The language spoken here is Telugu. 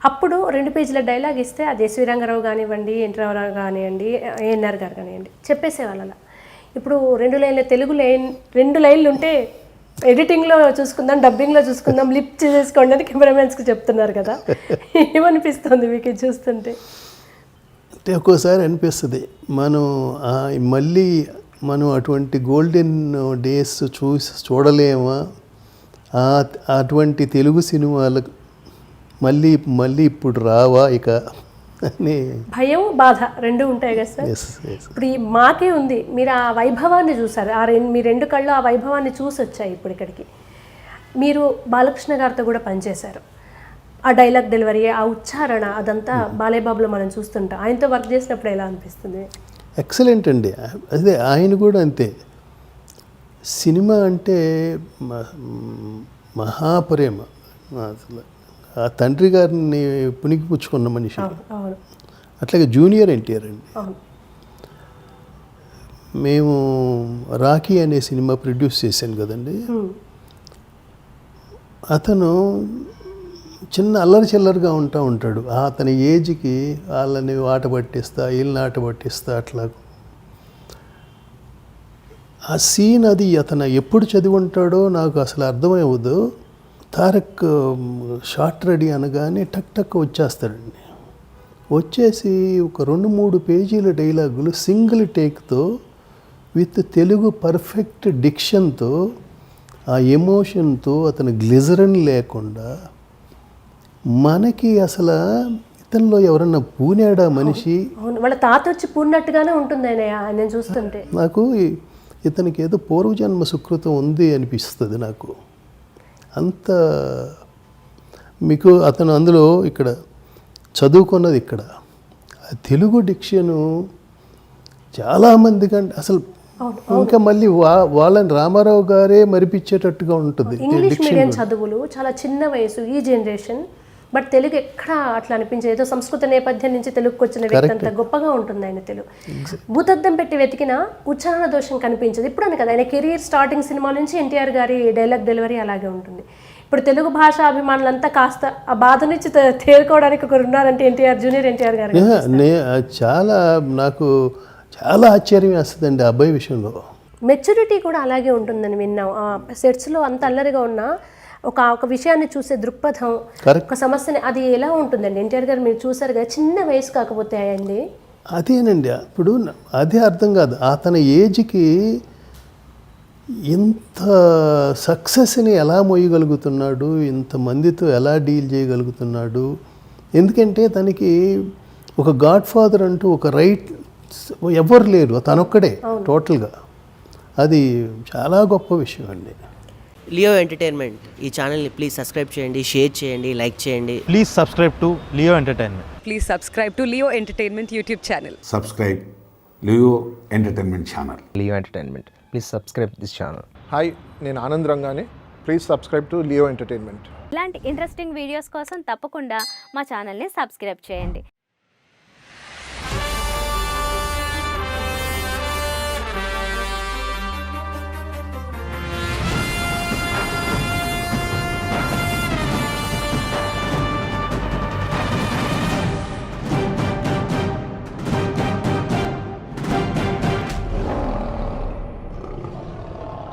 అప్పుడు 2 పేజీల డైలాగ్ ఇస్తే అది ఎస్వి రంగారావు కానివ్వండి, ఎన్టీ రామారావు కానివ్వండి, ఏఎన్ఆర్ గారు కానివ్వండి చెప్పేసేవాళ్ళు అలా. ఇప్పుడు 2 లైన్ల తెలుగు 2 లైన్లు ఉంటే ఎడిటింగ్లో చూసుకుందాం, డబ్బింగ్లో చూసుకుందాం, లిప్ చేసుకోండి అని కెమెరామెన్స్కి చెప్తున్నారు కదా. ఏమనిపిస్తుంది మీకు ఇది చూస్తుంటే? అంటే ఒక్కోసారి అనిపిస్తుంది మళ్ళీ మనం అటువంటి గోల్డెన్ డేస్ చూడలేమా, అటువంటి తెలుగు సినిమాలకు మళ్ళీ ఇప్పుడు రావా ఇక అని భయం, బాధ 2 ఉంటాయి కదా సార్. ఇప్పుడు మాకే ఉంది, మీరు ఆ వైభవాన్ని చూసారు, మీ 2 కళ్ళు ఆ వైభవాన్ని చూసి వచ్చాయి ఇప్పుడు ఇక్కడికి. మీరు బాలకృష్ణ గారితో కూడా పనిచేశారు. ఆ డైలాగ్ డెలివరీ, ఆ ఉచ్చారణ అదంతా బాలేబాబులో మనం చూస్తుంటాం. ఆయనతో వర్క్ చేసినప్పుడు ఎలా అనిపిస్తుంది? ఎక్సలెంట్ అండి. అదే ఆయన కూడా అంతే. సినిమా అంటే మహాప్రేమ. అసలు ఆ తండ్రి గారిని పునికి పుచ్చుకున్న మనిషి. అట్లాగే జూనియర్ ఎన్టీఆర్ అండి. మేము రాఖీ అనే సినిమా ప్రొడ్యూస్ చేశాను కదండి. అతను చిన్న అల్లరి చిల్లరిగా ఉంటాడు. అతని ఏజ్కి వాళ్ళని ఆట పట్టిస్తా, వీళ్ళని ఆట పట్టిస్తా, అట్లా ఆ సీన్ అది అతను ఎప్పుడు చదివి ఉంటాడో నాకు అసలు అర్థమయ్యవద్దు. తారక్ షార్ట్ రెడీ అనగానే టక్ వచ్చేస్తాడండి. వచ్చేసి ఒక 2-3 పేజీల డైలాగులు సింగిల్ టేక్తో విత్ తెలుగు పర్ఫెక్ట్ డిక్షన్తో, ఆ ఎమోషన్తో, అతను గ్లిజరన్ లేకుండా మనకి అసలు ఇతనిలో ఎవరన్నా పూనాడా మనిషి, వాళ్ళ తాత వచ్చి పూన్నట్టుగానే ఉంటుంది ఆయన చూస్తుంటే. నాకు ఇతనికి ఏదో పూర్వజన్మ సుకృతం ఉంది అనిపిస్తుంది నాకు. అంత మీకు అతను అందులో ఇక్కడ చదువుకున్నది ఇక్కడ తెలుగు డిక్షను చాలామంది కంటే అసలు ఇంకా మళ్ళీ వాళ్ళని రామారావు గారే మరిపించేటట్టుగా ఉంటుంది. ఇంగ్లీష్ మీడియం చదువులు, చాలా చిన్న వయసు ఈ జనరేషన్, బట్ తెలుగు ఎక్కడ అట్లా అనిపించేది. ఏదో సంస్కృత నేపథ్యం నుంచి తెలుగుకి వచ్చిన వ్యక్తి అంత గొప్పగా ఉంటుంది ఆయన తెలుగు. భూతద్దం పెట్టి వెతికినా ఉచ్చారణ దోషం కనిపించదు. ఇప్పుడు అని కదా, ఆయన కెరీర్ స్టార్టింగ్ సినిమా నుంచి ఎన్టీఆర్ గారి డైలాగ్ డెలివరీ అలాగే ఉంటుంది. ఇప్పుడు తెలుగు భాష అభిమానులంతా కాస్త ఆ బాధ నుంచి తేరుకోవడానికి ఒకరు ఉన్నారంటే జూనియర్ ఎన్టీఆర్ గారు. నాకు చాలా ఆశ్చర్యం వేస్తుందండి ఆ అబ్బాయి విషయంలో. మెచ్యూరిటీ కూడా అలాగే ఉంటుందని విన్నాం. సెట్స్లో అంత అల్లరిగా ఉన్నా ఒక విషయాన్ని చూసే దృక్పథం, ఒక సమస్యని, అది ఎలా ఉంటుందండి? ఎన్టీఆర్ గారు మీరు చూసారు కదా, చిన్న వయసు కాకపోతే అయ్యండి. అదేనండి, ఇప్పుడు అదే అర్థం కాదు. అతని ఏజ్కి ఇంత సక్సెస్ని ఎలా మోయగలుగుతున్నాడు, ఇంతమందితో ఎలా డీల్ చేయగలుగుతున్నాడు. ఎందుకంటే తనకి ఒక గాడ్ ఫాదర్ అంటూ ఒక రైట్ ఎవరు లేరు, తనొక్కడే టోటల్గా. అది చాలా గొప్ప విషయం అండి. లియో ఎంటర్టైన్మెంట్ ఈ ఛానల్ని ప్లీజ్ సబ్స్క్రైబ్ చేయండి, షేర్ చేయండి, లైక్ చేయండి. Please subscribe to Leo entertainment. Please subscribe to Leo entertainment YouTube channel. Subscribe Leo entertainment channel. Leo entertainment, please subscribe this channel. Hi, నేను ఆనంద్ రంగానే. Please subscribe to Leo entertainment. ఇలాంటి ఇంట్రెస్టింగ్ వీడియోస్ కోసం తప్పకుండా మా ఛానల్ని సబ్స్క్రైబ్ చేయండి.